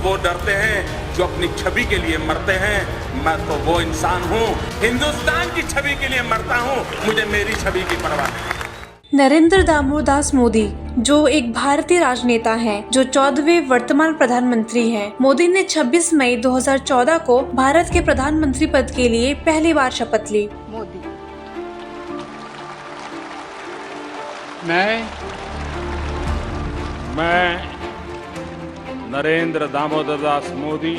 वो डरते हैं जो अपनी छवि के लिए मरते हैं। मैं तो वो इंसान हूँ, हिंदुस्तान की छवि के लिए मरता हूँ, मुझे मेरी छवि की परवाह नहीं। नरेंद्र दामोदर दास मोदी जो एक भारतीय राजनेता हैं, जो 14वें वर्तमान प्रधानमंत्री हैं। मोदी ने 26 मई 2014 को भारत के प्रधानमंत्री पद के लिए पहली बार शपथ ली। मोदी मैं नरेंद्र दामोदर दास मोदी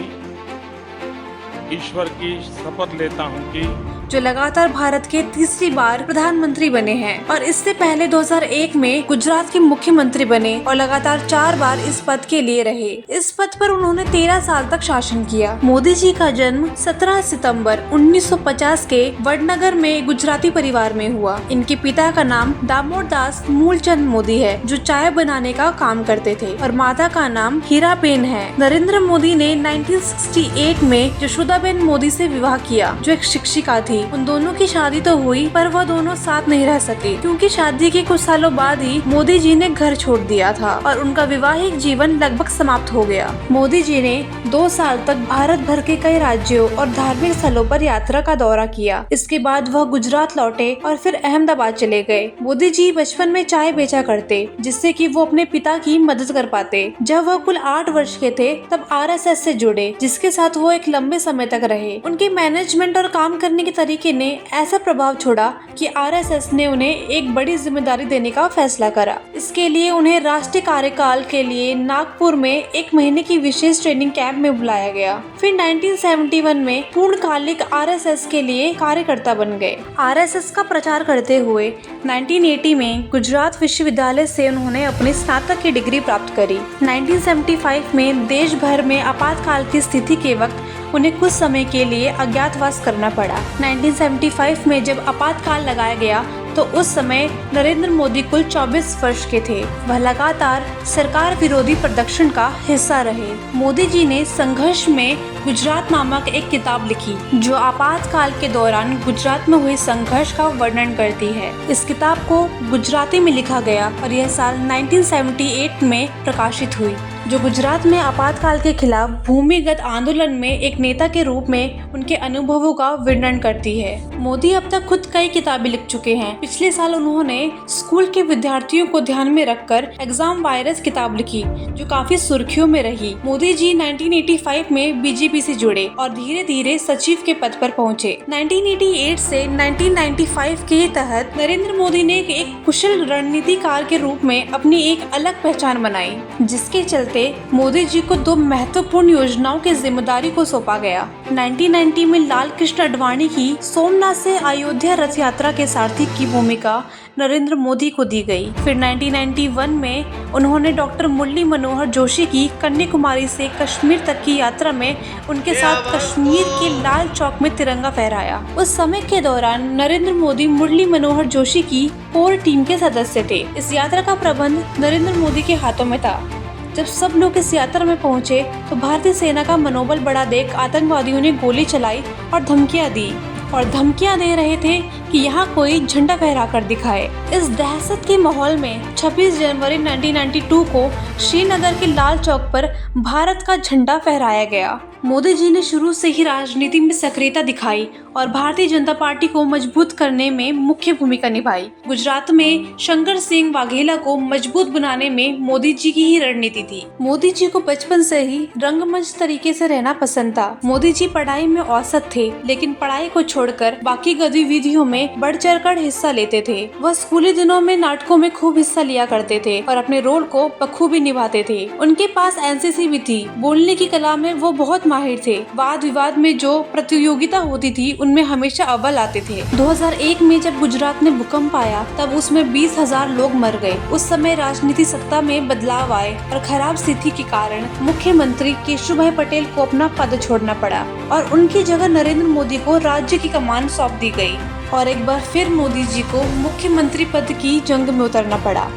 ईश्वर की शपथ लेता हूं कि जो लगातार भारत के तीसरी बार प्रधानमंत्री बने हैं और इससे पहले 2001 में गुजरात के मुख्यमंत्री बने और लगातार 4 बार इस पद के लिए रहे। इस पद पर उन्होंने 13 साल तक शासन किया। मोदी जी का जन्म 17 सितंबर 1950 के वडनगर में गुजराती परिवार में हुआ। इनके पिता का नाम दामोदर दास मूलचंद मोदी है, जो चाय बनाने का काम करते थे, और माता का नाम हीराबेन है। नरेंद्र मोदी ने 1968 में यशोदाबेन मोदी से विवाह किया, जो एक शिक्षिका थी। उन दोनों की शादी तो हुई, पर वह दोनों साथ नहीं रह सके, क्योंकि शादी के कुछ सालों बाद ही मोदी जी ने घर छोड़ दिया था और उनका वैवाहिक जीवन लगभग समाप्त हो गया। मोदी जी ने 2 साल तक भारत भर के कई राज्यों और धार्मिक स्थलों पर यात्रा का दौरा किया। इसके बाद वह गुजरात लौटे और फिर अहमदाबाद चले गए। मोदी जी बचपन में चाय बेचा करते, जिससे कि वो अपने पिता की मदद कर पाते। जब वह कुल 8 वर्ष के थे, तब RSS से जुड़े, जिसके साथ वो एक लंबे समय तक रहे। उनके मैनेजमेंट और काम करने के तरीके ने ऐसा प्रभाव छोड़ा कि RSS ने उन्हें एक बड़ी जिम्मेदारी देने का फैसला करा। इसके लिए उन्हें राष्ट्रीय कार्यकाल के लिए नागपुर में 1 महीने की विशेष ट्रेनिंग कैंप में बुलाया गया। फिर 1971 में पूर्णकालिक RSS के लिए कार्यकर्ता बन गए। RSS का प्रचार करते हुए 1980 में गुजरात विश्वविद्यालय से उन्होंने अपनी स्नातक की डिग्री प्राप्त करी। 1975 में देश भर में आपातकाल की स्थिति के वक्त उन्हें कुछ समय के लिए अज्ञातवास करना पड़ा। 1975 में जब आपातकाल लगाया गया, तो उस समय नरेंद्र मोदी कुल 24 वर्ष के थे। वह लगातार सरकार विरोधी प्रदर्शन का हिस्सा रहे। मोदी जी ने संघर्ष में गुजरात नामक एक किताब लिखी, जो आपातकाल के दौरान गुजरात में हुए संघर्ष का वर्णन करती है। इस किताब को गुजराती में लिखा गया और यह साल 1978 में प्रकाशित हुई, जो गुजरात में आपातकाल के खिलाफ भूमिगत आंदोलन में एक नेता के रूप में उनके अनुभवों का वर्णन करती है। मोदी अब तक खुद कई किताबें लिख चुके हैं। पिछले साल उन्होंने स्कूल के विद्यार्थियों को ध्यान में रखकर एग्जाम वायरस किताब लिखी, जो काफी सुर्खियों में रही। मोदी जी 1985 में बीजेपी से जुड़े और धीरे धीरे सचिव के पद पर पहुंचे। 1988 से 1995 के तहत नरेंद्र मोदी ने एक कुशल रणनीतिकार के रूप में अपनी एक अलग पहचान बनाई, जिसके चलते मोदी जी को 2 महत्वपूर्ण योजनाओं की जिम्मेदारी को सौंपा गया। 1990 में लाल कृष्ण आडवाणी की सोमनाथ से अयोध्या रथ यात्रा के सारथी की भूमिका नरेंद्र मोदी को दी गई। फिर 1991 में उन्होंने डॉक्टर मुरली मनोहर जोशी की कन्याकुमारी से कश्मीर तक की यात्रा में उनके साथ कश्मीर के लाल चौक में तिरंगा फहराया। उस समय के दौरान नरेंद्र मोदी मुरली मनोहर जोशी की कोर टीम के सदस्य थे। इस यात्रा का प्रबंध नरेंद्र मोदी के हाथों में था। जब सब लोग इस यात्रा में पहुंचे, तो भारतीय सेना का मनोबल बढ़ा देख आतंकवादियों ने गोली चलाई और धमकियां दी, और धमकियां दे रहे थे कि यहाँ कोई झंडा फहरा कर दिखाए। इस दहशत के माहौल में 26 जनवरी 1992 को श्रीनगर के लाल चौक पर भारत का झंडा फहराया गया। मोदी जी ने शुरू से ही राजनीति में सक्रियता दिखाई और भारतीय जनता पार्टी को मजबूत करने में मुख्य भूमिका निभाई। गुजरात में शंकर सिंह वाघेला को मजबूत बनाने में मोदी जी की ही रणनीति थी। मोदी जी को बचपन से ही रंगमंच तरीके से रहना पसंद था। मोदी जी पढ़ाई में औसत थे, लेकिन पढ़ाई को छोड़कर बाकी गतिविधियों में बढ़ चढ़कर हिस्सा लेते थे। वह स्कूली दिनों में नाटकों में खूब हिस्सा लिया करते थे और अपने रोल को बखूबी निभाते थे। उनके पास NCC भी थी। बोलने की कला में वो बहुत माहिर थे। वाद विवाद में जो प्रतियोगिता होती थी, उनमें हमेशा अव्वल आते थे। 2001 में जब गुजरात में भूकंप आया, तब उसमें 20,000 लोग मर गए। उस समय राजनीति सत्ता में बदलाव आए और खराब स्थिति के कारण मुख्यमंत्री केशुभाई पटेल को अपना पद छोड़ना पड़ा और उनकी जगह नरेंद्र मोदी को राज्य की कमान सौंप दी गई और एक बार फिर मोदी जी को मुख्यमंत्री पद की जंग में उतरना पड़ा।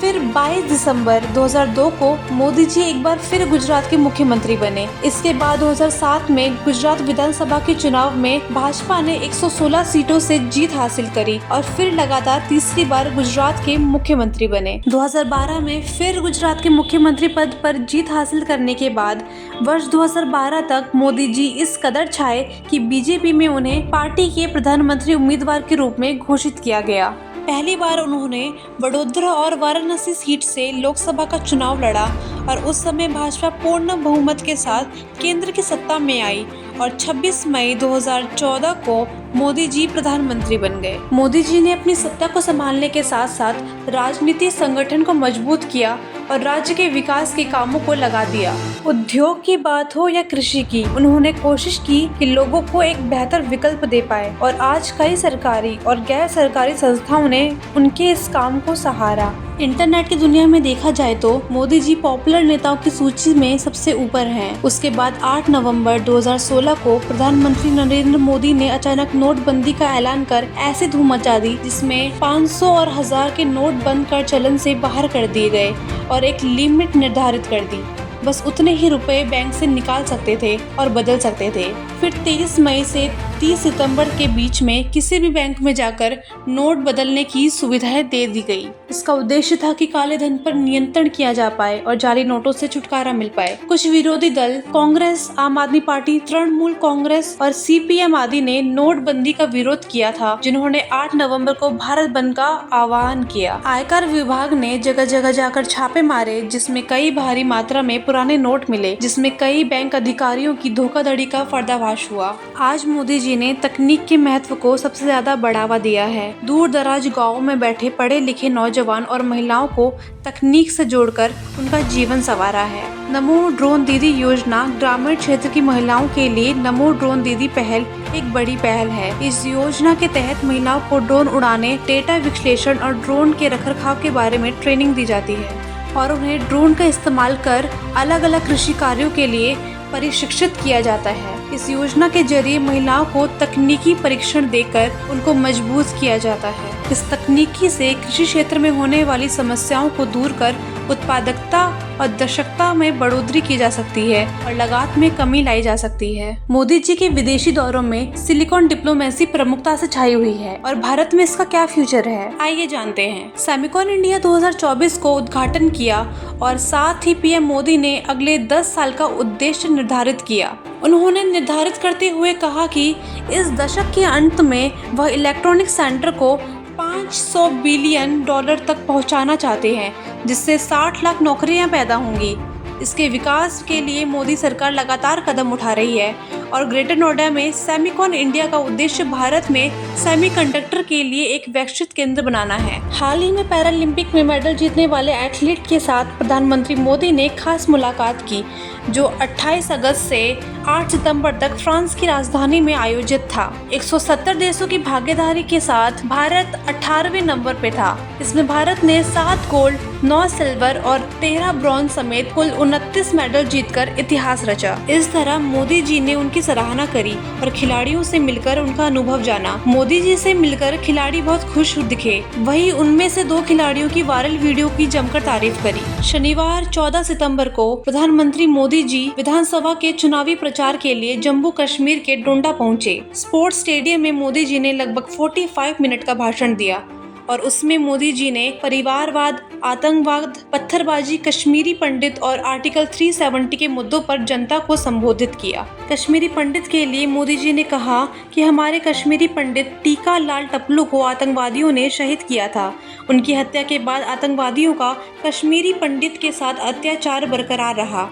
फिर 22 दिसंबर 2002 को मोदी जी एक बार फिर गुजरात के मुख्यमंत्री बने। इसके बाद 2007 में गुजरात विधानसभा के चुनाव में भाजपा ने 116 सीटों से जीत हासिल करी और फिर लगातार तीसरी बार गुजरात के मुख्यमंत्री बने। 2012 में फिर गुजरात के मुख्यमंत्री पद पर जीत हासिल करने के बाद वर्ष 2012 तक मोदी जी इस कदर छाए कि बीजेपी में उन्हें पार्टी के प्रधानमंत्री उम्मीदवार के रूप में घोषित किया गया। पहली बार उन्होंने वडोदरा और वाराणसी सीट से लोकसभा का चुनाव लड़ा और उस समय भाजपा पूर्ण बहुमत के साथ केंद्र की सत्ता में आई और 26 मई 2014 को मोदी जी प्रधानमंत्री बन गए। मोदी जी ने अपनी सत्ता को संभालने के साथ साथ राजनीतिक संगठन को मजबूत किया और राज्य के विकास के कामों को लगा दिया। उद्योग की बात हो या कृषि की, उन्होंने कोशिश की कि लोगों को एक बेहतर विकल्प दे पाए और आज कई सरकारी और गैर सरकारी संस्थाओं ने उनके इस काम को सहारा। इंटरनेट की दुनिया में देखा जाए तो मोदी जी पॉपुलर नेताओं की सूची में सबसे ऊपर हैं। उसके बाद 8 नवंबर 2016 को प्रधानमंत्री नरेंद्र मोदी ने अचानक नोटबंदी का ऐलान कर ऐसी धूम मचा दी जिसमें 500 और 1000 के नोट बंद कर चलन से बाहर कर दिए गए और एक लिमिट निर्धारित कर दी। बस उतने ही रुपए बैंक से निकाल सकते थे और बदल सकते थे। फिर 23 मई से 30 सितंबर के बीच में किसी भी बैंक में जाकर नोट बदलने की सुविधाएं दे दी गई। इसका उद्देश्य था कि काले धन पर नियंत्रण किया जा पाए और जाली नोटों से छुटकारा मिल पाए। कुछ विरोधी दल कांग्रेस, आम आदमी पार्टी, तृणमूल कांग्रेस और सीपीएम आदि ने नोटबंदी का विरोध किया था, जिन्होंने 8 नवंबर को भारत बंद का आह्वान किया। आयकर विभाग ने जगह जगह जाकर छापे मारे जिसमें कई भारी मात्रा में पुराने नोट मिले, जिसमें कई बैंक अधिकारियों की धोखाधड़ी का पर्दाफाश हुआ। आज मोदी जी ने तकनीक के महत्व को सबसे ज्यादा बढ़ावा दिया है। दूर दराज गाँव में बैठे पढ़े लिखे नौजवान और महिलाओं को तकनीक से जोड़कर उनका जीवन संवारा है। नमो ड्रोन दीदी योजना ग्रामीण क्षेत्र की महिलाओं के लिए नमो ड्रोन दीदी पहल एक बड़ी पहल है। इस योजना के तहत महिलाओं को ड्रोन उड़ाने, डेटा विश्लेषण और ड्रोन के रखरखाव के बारे में ट्रेनिंग दी जाती है और उन्हें ड्रोन का इस्तेमाल कर अलग अलग कृषि कार्यों के लिए प्रशिक्षित किया जाता है। इस योजना के जरिए महिलाओं को तकनीकी परीक्षण देकर उनको मजबूत किया जाता है। इस तकनीकी से कृषि क्षेत्र में होने वाली समस्याओं को दूर कर उत्पादकता और दक्षता में बढ़ोतरी की जा सकती है और लागत में कमी लाई जा सकती है। मोदी जी के विदेशी दौरों में सिलिकॉन डिप्लोमेसी प्रमुखता से छाई हुई है और भारत में इसका क्या फ्यूचर है, आइए जानते हैं। सेमिकॉन इंडिया 2024 को उद्घाटन किया और साथ ही पीएम मोदी ने अगले 10 साल का उद्देश्य निर्धारित किया। उन्होंने निर्धारित करते हुए कहा कि इस दशक के अंत में वह इलेक्ट्रॉनिक सेक्टर को $500 बिलियन तक पहुंचाना चाहते हैं, जिससे 60 लाख नौकरियां पैदा होंगी। इसके विकास के लिए मोदी सरकार लगातार कदम उठा रही है और ग्रेटर नोएडा में सेमिकॉन इंडिया का उद्देश्य भारत में सेमीकंडक्टर के लिए एक वैश्विक केंद्र बनाना है। हाल ही में पैरालंपिक में मेडल जीतने वाले एथलीट के साथ प्रधानमंत्री मोदी ने खास मुलाकात की, जो 28 अगस्त से 8 सितंबर तक फ्रांस की राजधानी में आयोजित था। 170 देशों की भागीदारी के साथ भारत 18वें नंबर पे था। इसमें भारत ने 7 गोल्ड, 9 सिल्वर और 13 ब्रॉन्ज समेत कुल 29 मेडल जीतकर इतिहास रचा। इस तरह मोदी जी ने उनकी सराहना करी और खिलाड़ियों से मिलकर उनका अनुभव जाना। मोदी जी से मिलकर खिलाड़ी बहुत खुश दिखे। वहीं उनमें से 2 खिलाड़ियों की वायरल वीडियो की जमकर तारीफ करी। शनिवार 14 सितंबर को प्रधानमंत्री मोदी जी विधानसभा के चुनावी प्रचार के लिए जम्मू कश्मीर के डोडा पहुंचे। स्पोर्ट्स स्टेडियम में मोदी जी ने लगभग 45 मिनट का भाषण दिया और उसमें मोदी जी ने परिवारवाद, आतंकवाद, पत्थरबाजी, कश्मीरी पंडित और आर्टिकल 370 के मुद्दों पर जनता को संबोधित किया। कश्मीरी पंडित के लिए मोदी जी ने कहा कि हमारे कश्मीरी पंडित टीका लाल टपलू को आतंकवादियों ने शहीद किया था। उनकी हत्या के बाद आतंकवादियों का कश्मीरी पंडित के साथ अत्याचार बरकरार रहा।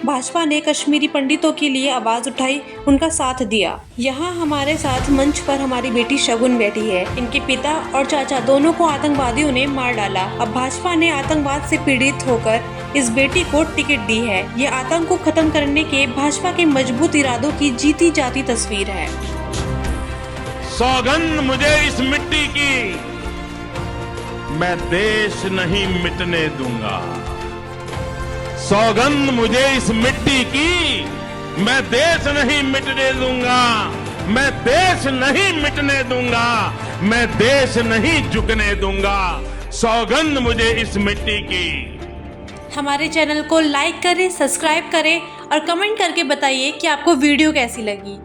भाजपा ने कश्मीरी पंडितों के लिए आवाज उठाई, उनका साथ दिया। यहाँ हमारे साथ मंच पर हमारी बेटी शगुन बैठी है। इनके पिता और चाचा दोनों को आतंकवादियों ने मार डाला। अब भाजपा ने आतंकवाद से पीड़ित होकर इस बेटी को टिकट दी है। ये आतंक को खत्म करने के भाजपा के मजबूत इरादों की जीती जाती तस्वीर है। सौगंध मुझे इस मिट्टी की, मैं देश नहीं मिटने दूंगा। सौगंध मुझे इस मिट्टी की, मैं देश नहीं मिटने दूंगा। मैं देश नहीं मिटने दूंगा, मैं देश नहीं झुकने दूंगा। सौगंध मुझे इस मिट्टी की। हमारे चैनल को लाइक करें, सब्सक्राइब करें और कमेंट करके बताइए कि आपको वीडियो कैसी लगी।